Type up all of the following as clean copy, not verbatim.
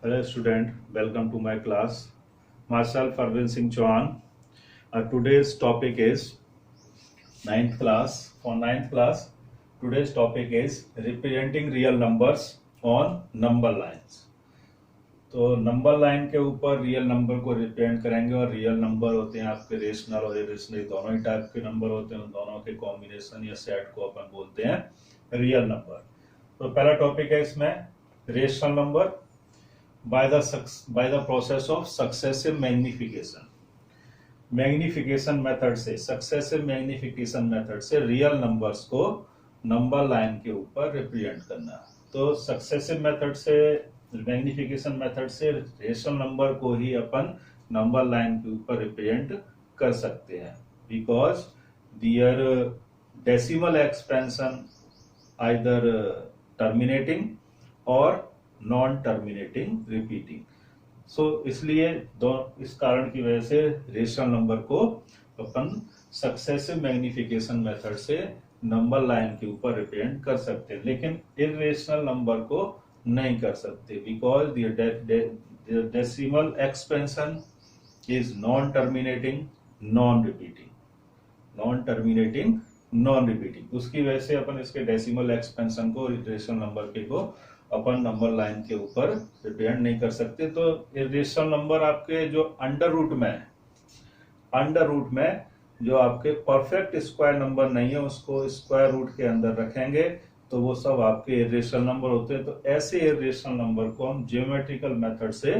Hello student, welcome to my class. Myself Arvind Singh Chauhan. Today's topic is ninth class. For ninth class, today's topic is representing real numbers on number lines. तो number line के ऊपर real number को represent करेंगे और real number होते हैं आपके rational और इरेशनल दोनों ही टाइप के नंबर होते हैं, उन दोनों के कॉम्बिनेशन या सेट को अपन बोलते हैं रियल नंबर। तो पहला टॉपिक है इसमें rational number by the process of successive magnification। Magnification method से, सक्सेसिव मैग्निफिकेशन मेथड से रियल नंबर्स को नंबर लाइन के ऊपर रिप्रेजेंट करना। तो सक्सेसिव मेथड से, मैग्निफिकेशन मेथड से रेशनल नंबर को ही अपन नंबर लाइन के ऊपर रिप्रेजेंट कर सकते हैं, because their decimal expansion either terminating और नॉन टर्मिनेटिंग रिपीटिंग। सो इसलिए इस कारण की वजह से रेशनल नंबर को अपन सक्सेसिव मैग्निफिकेशन मेथड से नंबर लाइन के ऊपर रिप्रेजेंट कर सकते हैं, लेकिन इरेशनल नंबर को नहीं कर सकते, because the decimal expansion is non terminating non repeating, non terminating non repeating. उसकी वजह से अपन इसके डेसिमल एक्सपेंशन को, रेशनल नंबर के को अपन नंबर लाइन के ऊपर रिप्रेजेंट नहीं कर सकते। तो रेशनल नंबर आपके जो अंडर रूट में है, अंडर रूट में जो आपके परफेक्ट स्क्वायर नंबर नहीं है उसको स्क्वायर रूट के अंदर रखेंगे तो वो सब आपके इरेशनल नंबर होते हैं। तो ऐसे इरेशनल नंबर को हम ज्योमेट्रिकल मेथड से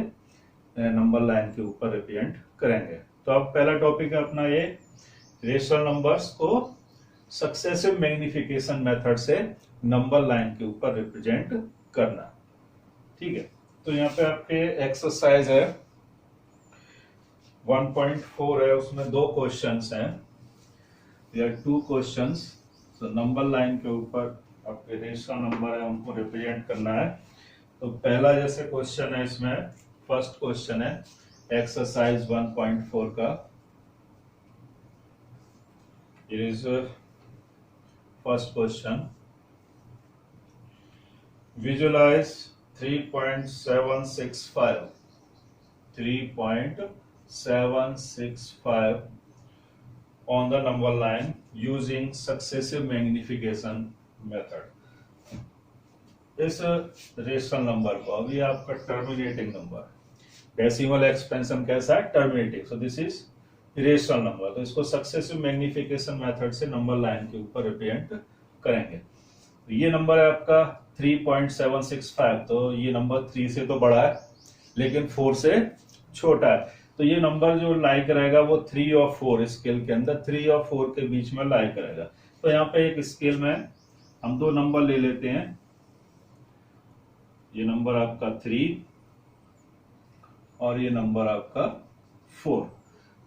नंबर लाइन के ऊपर रिप्रेजेंट करेंगे। तो अब पहला टॉपिक है अपना ये, रेशनल नंबर्स को सक्सेसिव मैग्निफिकेशन मेथड से नंबर लाइन के ऊपर रिप्रेजेंट करना। ठीक है, तो यहाँ पे आपके एक्सरसाइज है 1.4 है, उसमें दो क्वेश्चंस हैं, या 2 क्वेश्चंस। तो नंबर लाइन के ऊपर आपके रेशनल नंबर है उनको रिप्रेजेंट करना है। तो पहला जैसे क्वेश्चन है, इसमें फर्स्ट क्वेश्चन है एक्सरसाइज 1.4 का। It is first question, visualize 3.765 on the number line using successive magnification method। इस रेशनल नंबर को, अभी आपका टर्मिनेटिंग नंबर, डेसिमल एक्सपेंशन कैसा है, terminating, so this is rational number. तो इसको सक्सेसिव मैग्निफिकेशन मेथड से नंबर लाइन के ऊपर रिप्रेजेंट करेंगे। ये नंबर है आपका 3.765, तो ये नंबर 3 से तो बड़ा है लेकिन 4 से छोटा है। तो ये नंबर जो लाई करेगा वो 3 और 4 स्केल के अंदर, 3 और 4 के बीच में लाई करेगा। तो यहाँ पे एक स्केल में हम दो नंबर ले लेते हैं, ये नंबर आपका 3 और ये नंबर आपका 4।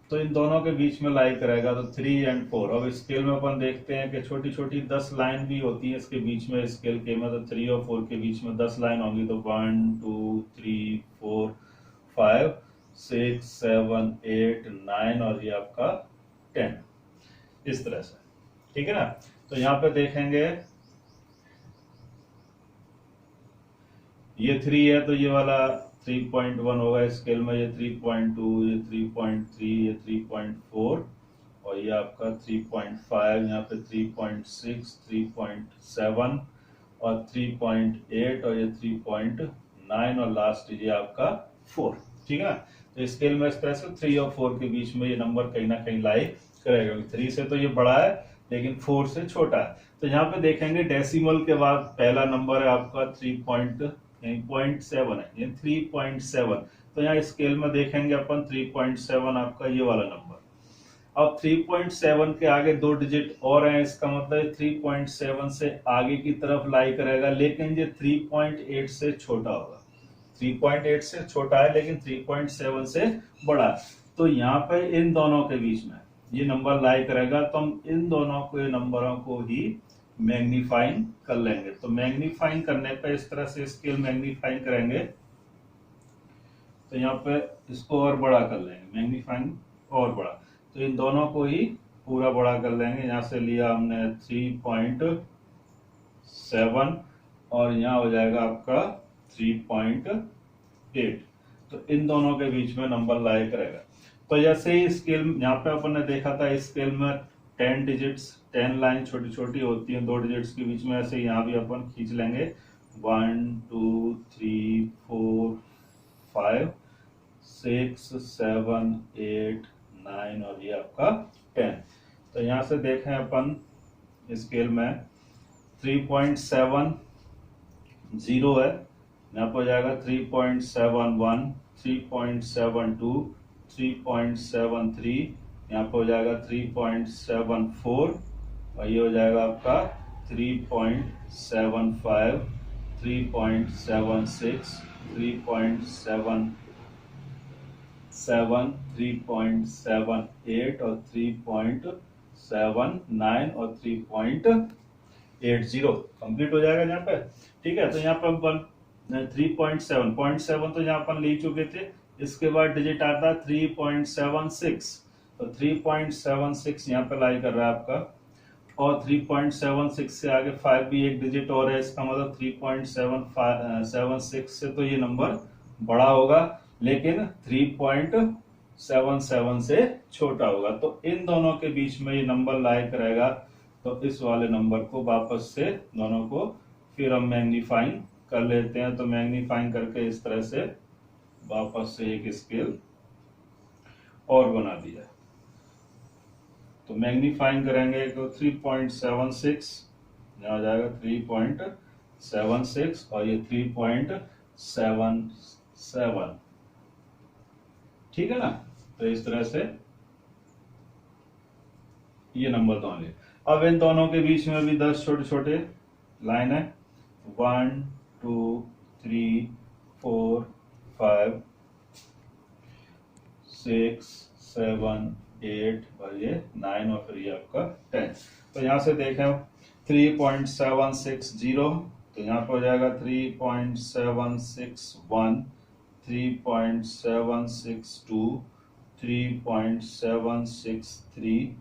तो इन दोनों के बीच में लाई करेगा, तो 3 और 4। अब स्केल में अपन देखते हैं कि छोटी छोटी 10 लाइन भी होती है इसके बीच में, स्केल के मतलब 3 और 4 के बीच में 10 लाइन होंगी। तो 1 2 3 4 5 6 7 8 9 और ये आपका 10, इस तरह से। ठीक है ना। तो यहाँ पे देखेंगे ये 3 है तो ये वाला 3.1 होगा स्केल में, ये 3.2, ये 3.3, ये 3.4 और ये आपका 3.5, यहाँ पे 3.6, 3.7 और 3.8 और ये 3.9 और लास्ट ये आपका 4। ठीक है ना। तो स्केल में इस तरह से 3 और 4 के बीच में ये नंबर कहीं ना कहीं लाई करेगा। 3 से तो ये बड़ा है लेकिन 4 से छोटा है। तो यहाँ पे देखेंगे डेसिमल के बाद पहला नंबर है आपका 3.7 है, ये 3.7। तो यहाँ स्केल में देखेंगे अपन 3.7 आपका ये वाला नंबर। अब 3.7 के आगे 2 डिजिट और हैं, इसका मतलब 3.7 से आगे की तरफ लाई करेगा, लेकिन ये 3.8 से छोटा होगा। 3.8 से छोटा है लेकिन 3.7 से बड़ा है। तो यहाँ पे इन दोनों के बीच में ये नंबर लाई करेगा, तो हम इन दोनों को, नंबरों को ही मैग्नीफाइंग कर लेंगे। तो मैग्नीफाइंग करने पे इस तरह से स्केल मैग्नीफाइंग करेंगे तो यहाँ पे इसको और बड़ा कर लेंगे, मैग्नीफाइंग और बड़ा। तो इन दोनों को ही पूरा बड़ा कर लेंगे। यहाँ से लिया हमने 3.7 और यहाँ हो जाएगा आपका 3.8। 8। तो इन दोनों के बीच में नंबर लाई करेगा। तो जैसे ही स्केल यहाँ पे अपन ने देखा था, इस स्केल में 10 डिजिट्स, 10 लाइन छोटी छोटी होती हैं 2 डिजिट्स के बीच में, ऐसे यहाँ भी अपन खींच लेंगे 1 2 3 4 5 6 7 8 9 और ये आपका 10। तो यहाँ से देखें अपन स्केल में 3.70 है, यहाँ पर हो जाएगा 3.71, 3.72, 3.73, यहाँ पर हो जाएगा 3.74 और ये हो जाएगा आपका 3.75, 3.76, 3.77, 3.78 और 3.79 और 3.80 कंप्लीट हो जाएगा यहाँ पे। ठीक है, तो यहाँ पर अपन 3.7 तो यहाँ अपन ले चुके थे। इसके बाद डिजिट आता है 3.76, तो 3.76 यहाँ पे लाई कर रहा है आपका, और 3.76 से आगे 5 भी एक डिजिट और है, इसका मतलब 3.76 से तो ये नंबर बड़ा होगा, लेकिन 3.77 से छोटा होगा। तो इन दोनों के बीच में ये नंबर लाई करेगा। तो इस वाले नंबर को वापस से दोनों को फिर हम मैग्नीफाइंग कर लेते हैं। तो मैग्नीफाइंग करके इस तरह से वापस से एक स्केल और बना दिया। तो मैग्नीफाइंग करेंगे तो 3.76 यहाँ हो जाएगा 3.76 और ये 3.77। ठीक है ना, तो इस तरह से ये नंबर दोनों। अब इन दोनों के बीच में भी 10 छोटे छोटे लाइन है, 1 2 3 4 5 6 7 8 और ये 9 और फिर ये आपका 10। तो यहाँ से देखें 3.760, तो यहाँ पर हो जाएगा 3.761, 3.762, 3.763,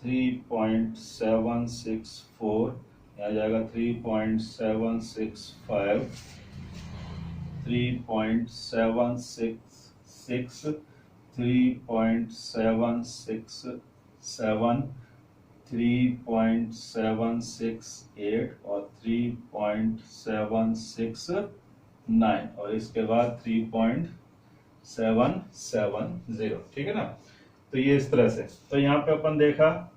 3.764, यहाँ जाएगा 3.765, 3.766, 3.767, 3.768 और 3.769 और इसके बाद 3.770। ठीक है ना, तो ये इस तरह से। तो यहाँ पे अपन देखा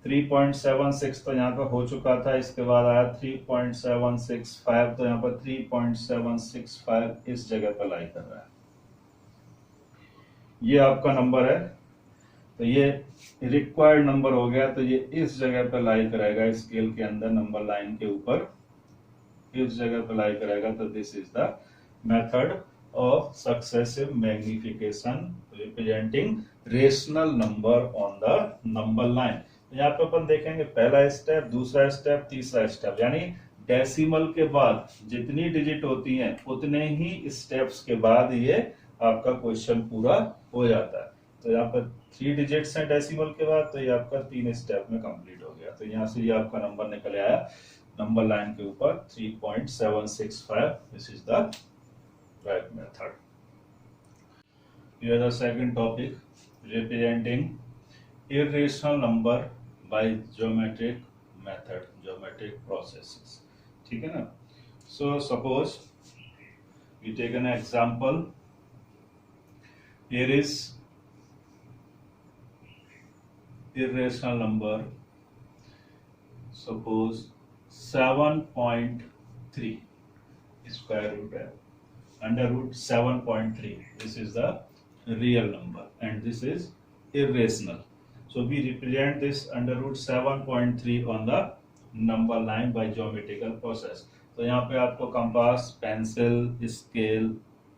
3.76 तो यहाँ पे हो चुका था, इसके बाद आया 3.765, तो यहाँ पर 3.765 इस जगह पर लाई कर रहा है। ये आपका नंबर है, तो ये रिक्वायर्ड नंबर हो गया। तो ये इस जगह पर लाई करेगा स्केल के अंदर, नंबर लाइन के ऊपर इस जगह पर लाई करेगा। तो this is the method of successive magnification representing rational number on the number line. यहाँ पे अपन देखेंगे पहला स्टेप, दूसरा स्टेप, तीसरा स्टेप, यानी डेसिमल के बाद जितनी डिजिट होती हैं उतने ही स्टेप्स के बाद ये आपका क्वेश्चन पूरा हो जाता है। तो यहाँ पर 3 डिजिट्स हैं डेसिमल के बाद, तो ये आपका 3 स्टेप में कंप्लीट हो गया। तो यहाँ से ये आपका नंबर निकल आया नंबर लाइन के ऊपर 3.765। This is the right method. Here the second topic, representing irrational number by geometric method, geometric processes. ठीक है ना? So suppose we take an example. Here is irrational number. Suppose 7.3 square root है, under root 7.3. This is the real number and this is irrational. So we represent this under root 7.3 on the number line by geometrical process. तो यहाँ पे आपको compass, pencil, scale,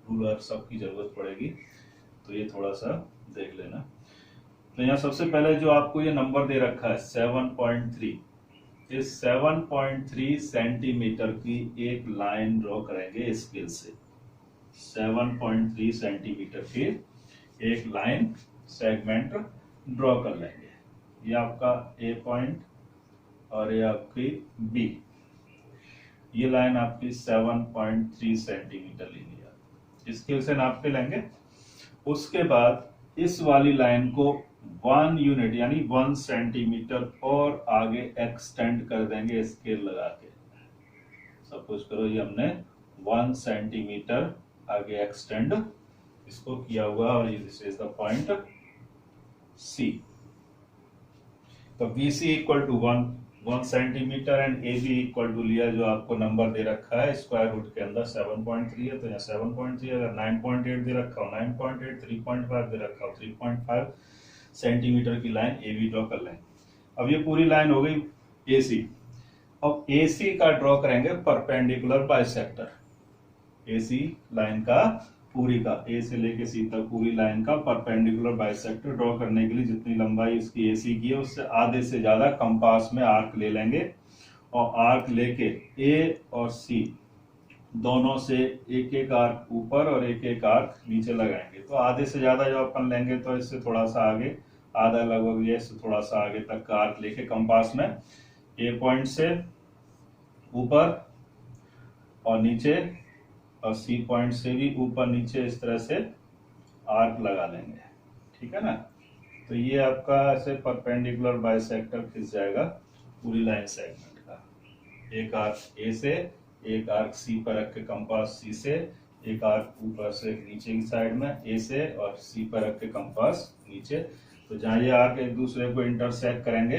ruler सबकी जरूरत पड़ेगी। तो ये थोड़ा सा देख लेना। तो यहाँ सबसे पहले जो आपको ये नंबर दे रखा है 7.3, इस 7.3 सेंटीमीटर की एक लाइन ड्रॉ करेंगे स्केल से। 7.3 सेंटीमीटर की एक लाइन सेगमेंट ड्रॉ कर लेंगे। ये आपका ए पॉइंट और ये आपकी बी। ये लाइन आपकी 7.3 सेंटीमीटर ले लिया। स्केल से नाप के लेंगे। उसके बाद इस वाली लाइन को 1 यूनिट यानी 1 सेंटीमीटर और आगे एक्सटेंड कर देंगे स्केल लगा के। सपोज करो ये हमने 1 सेंटीमीटर आगे एक्सटेंड इसको किया हुआ और this is the point C. तो BC equal to 1 centimetre and AB equal to लिया जो आपको नंबर दे रखा है स्क्वायर रूट के अंदर 7.3 है, तो यहाँ 7.3, अगर 9.8 दे रखा हो 9.8, 3.5 दे रखा हो 3.5 सेंटीमीटर की लाइन AB ड्रॉ कर लेंगे। अब ये पूरी लाइन हो गई AC। अब AC का ड्रॉ करेंगे परपेंडिकुलर बाइसेक्टर। AC लाइन का पूरी का A से लेके C तक पूरी लाइन का परपेंडिकुलर बाइसेक्टर ड्रॉ करने के लिए जितनी लंबाई इसकी AC की है उससे आधे से ज्यादा कंपास में आर्क ले लेंगे और आर्क लेके A और C दोनों से एक एक आर्क ऊपर और एक एक आर्क नीचे लगाएंगे। तो आधे से ज्यादा जब अपन लेंगे तो इससे थोड़ा सा आगे, आधा लगभग ये इससे थोड़ा सा आगे तक का आर्क लेके कंपास में A पॉइंट से ऊपर और नीचे और C पॉइंट से भी ऊपर नीचे इस तरह से आर्क लगा लेंगे। ठीक है ना। तो ये आपका ऐसे परपेंडिकुलर बाइसेक्टर खिंच जाएगा पूरी लाइन सेगमेंट का। एक आर्क A से, एक आर्क C पर रख के कंपास C से, एक आर्क ऊपर से नीचे की साइड में A से और C पर रख के कंपास नीचे। तो जहाँ ये आर्क एक दूसरे को इंटरसेक्ट करेंगे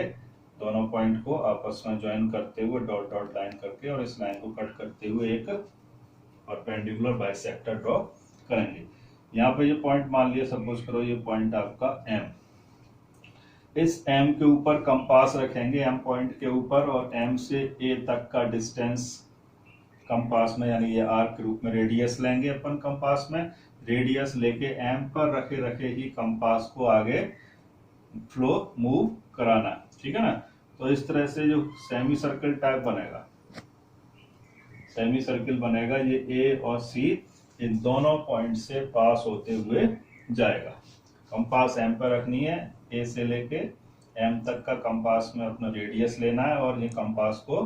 दोनों पॉइंट को आपस में ज्वाइन करते हुए डॉट डॉट लाइन करके और इस लाइन को कट करते हुए एक परपेंडिकुलर बाइसेक्टर ड्रॉ करेंगे। यहाँ पे ये पॉइंट मान लिया, सपोज करो ये पॉइंट आपका M। इस M के ऊपर कंपास रखेंगे M पॉइंट के ऊपर और M से A तक का डिस्टेंस कंपास में यानी ये आर्क के रूप में रेडियस लेंगे अपन कंपास में। रेडियस लेके M पर रखे रखे ही कंपास को आगे फ्लो मूव कराना। ठीक है ना। तो इस तरह से जो सेमी सर्कल टाइप बनेगा, सेमी सर्किल बनेगा, ये A और C इन दोनों पॉइंट से पास होते हुए जाएगा। कंपास M पर रखनी है, A से लेके M तक का कंपास में अपना रेडियस लेना है और ये कंपास को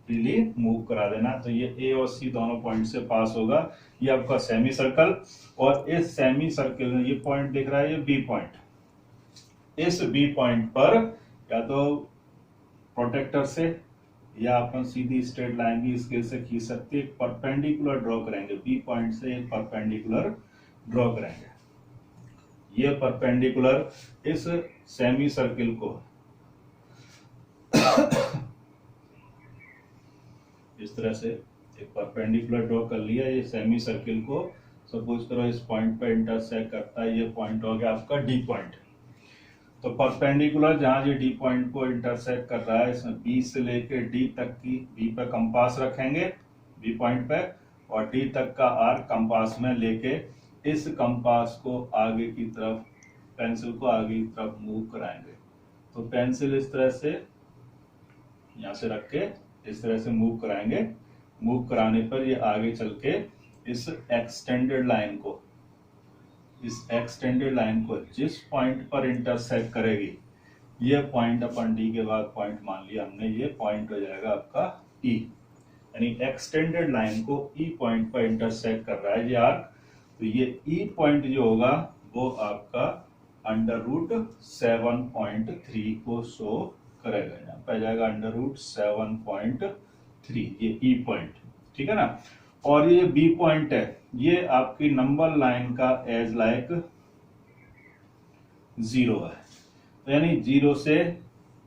फ्रीली मूव करा देना। तो ये A और C दोनों पॉइंट से पास होगा। ये आपका सेमी सर्कल। और इस सेमी सर्किल में ये पॉइंट दिख रहा है, ये B पॉइंट। इस B पॉइंट पर या तो प्रोटेक्टर से या अपन सीधी स्ट्रेट लाइन भी स्केल से खींच सकते हैं। परपेंडिकुलर ड्रॉ करेंगे, बी पॉइंट से एक परपेंडिकुलर ड्रॉ करेंगे। ये परपेंडिकुलर इस सेमी सर्किल को इस तरह से एक परपेंडिकुलर ड्रॉ कर लिया। ये सेमी सर्किल को सपोज करो इस पॉइंट पे इंटरसेक्ट करता है। ये पॉइंट हो गया आपका डी पॉइंट। तो परपेंडिकुलर जहां ये डी पॉइंट को इंटरसेक्ट कर रहा है इसमें बी से लेकर डी तक की, बी पे कंपास रखेंगे बी पॉइंट पे और डी तक का आर्क कंपास में लेके इस कंपास को आगे की तरफ, पेंसिल को आगे की तरफ मूव कराएंगे। तो पेंसिल इस तरह से यहां से रख के इस तरह से मूव कराएंगे। मूव कराने पर ये आगे चल के इस एक्सटेंडेड लाइन को, इस एक्सटेंडेड लाइन को जिस पॉइंट पर इंटरसेक्ट करेगी, ये पॉइंट अपन डी के बाद पॉइंट मान लिया हमने, ये पॉइंट हो जाएगा आपका ई। यानी एक्सटेंडेड लाइन को ई पॉइंट पर इंटरसेक्ट कर रहा है ये आर्क। तो ये ई पॉइंट जो होगा वो आपका √7.3 को शो करेगा। यहाँ पे आ जाएगा √7.3 ये ई पॉइंट। ठीक है ना। और ये बी पॉइंट है, ये आपकी नंबर लाइन का एज लाइक 0 है। तो यानी 0 से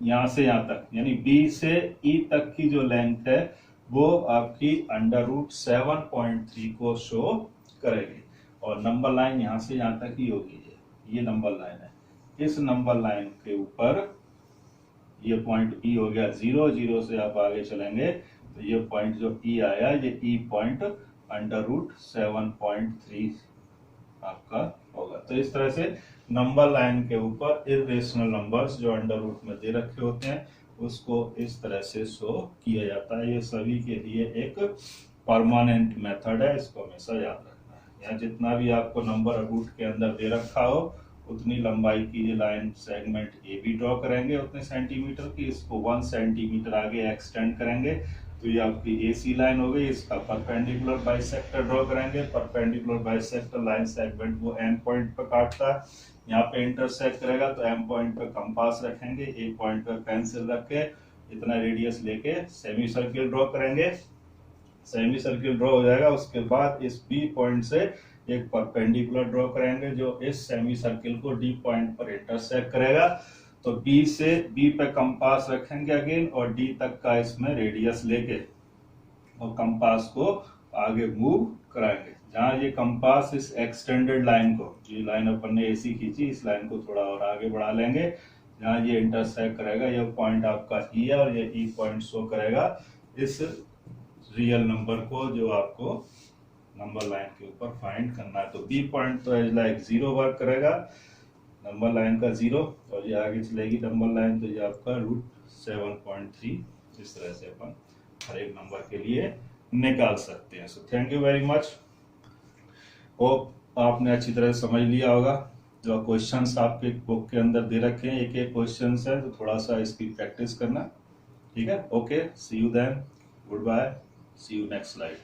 यहां तक, यानी बी से ई तक की जो लेंथ है वो आपकी √7.3 को शो करेगी। और नंबर लाइन यहां से यहां तक ही होगी। ये नंबर लाइन है। इस नंबर लाइन के ऊपर ये पॉइंट ई हो गया 0। 0 से आप आगे चलेंगे तो ये पॉइंट जो ई आया, ये ई पॉइंट √7.3 आपका होगा। तो इस तरह से नंबर लाइन के ऊपर इर्रेशनल नंबर्स जो अंडर रूट में दे रखे होते हैं उसको इस तरह से शो किया जाता है। ये सभी के लिए एक परमानेंट मेथड है, इसको हमेशा याद रखना है। यहाँ जितना भी आपको नंबर रूट के अंदर दे रखा हो उतनी लंबाई की ये line segment A B draw करेंगे उतने सेंटीमीटर की। इसको 1 सेंटीमीटर आगे एक्सटेंड करेंगे तो ये आपकी AC लाइन हो गई, इसका परपेंडिकुलर बाइसेक्टर ड्रॉ करेंगे। परपेंडिकुलर बाइसेक्टर लाइन सेगमेंट वो M पॉइंट पर काटता है, यहाँ पे इंटरसेक्ट करेगा तो M पॉइंट पर कंपास रखेंगे, A पॉइंट पर पेंसिल रख के इतना रेडियस लेके सेमी सर्किल ड्रॉ करेंगे। सेमी सर्किल ड्रॉ हो जाएगा, उसके बाद इस B पॉइंट से एक परपेंडिकुलर ड्रॉ करेंगे जो इस सेमी सर्किल को D पॉइंट पर इंटरसेक्ट करेगा। तो B पे कंपास रखेंगे अगेन और D तक का इसमें रेडियस लेके और कंपास को आगे मूव कराएंगे। जहां ये कंपास इस एक्सटेंडेड लाइन को, जो लाइन अपन ने AC खींची, इस लाइन को थोड़ा और आगे बढ़ा लेंगे। जहां ये इंटरसेक्ट करेगा, ये पॉइंट आपका E है और ये E पॉइंट शो करेगा इस रियल नंबर को जो आपको नंबर लाइन के ऊपर फाइंड करना है। तो B पॉइंट तो एज लाइक 0 वर्क करेगा, नंबर लाइन का 0, और ये आगे चलेगी नंबर लाइन तो ये आपका √7.3। इस तरह से अपन हर एक नंबर के लिए निकाल सकते हैं। So thank you very much. Hope आपने अच्छी तरह समझ लिया होगा। जो क्वेश्चंस आपके बुक के अंदर दे रखे हैं, एक एक क्वेश्चंस है, तो थोड़ा सा इसकी प्रैक्टिस करना, ठीक है। Okay, see you then, good bye, see you next slide.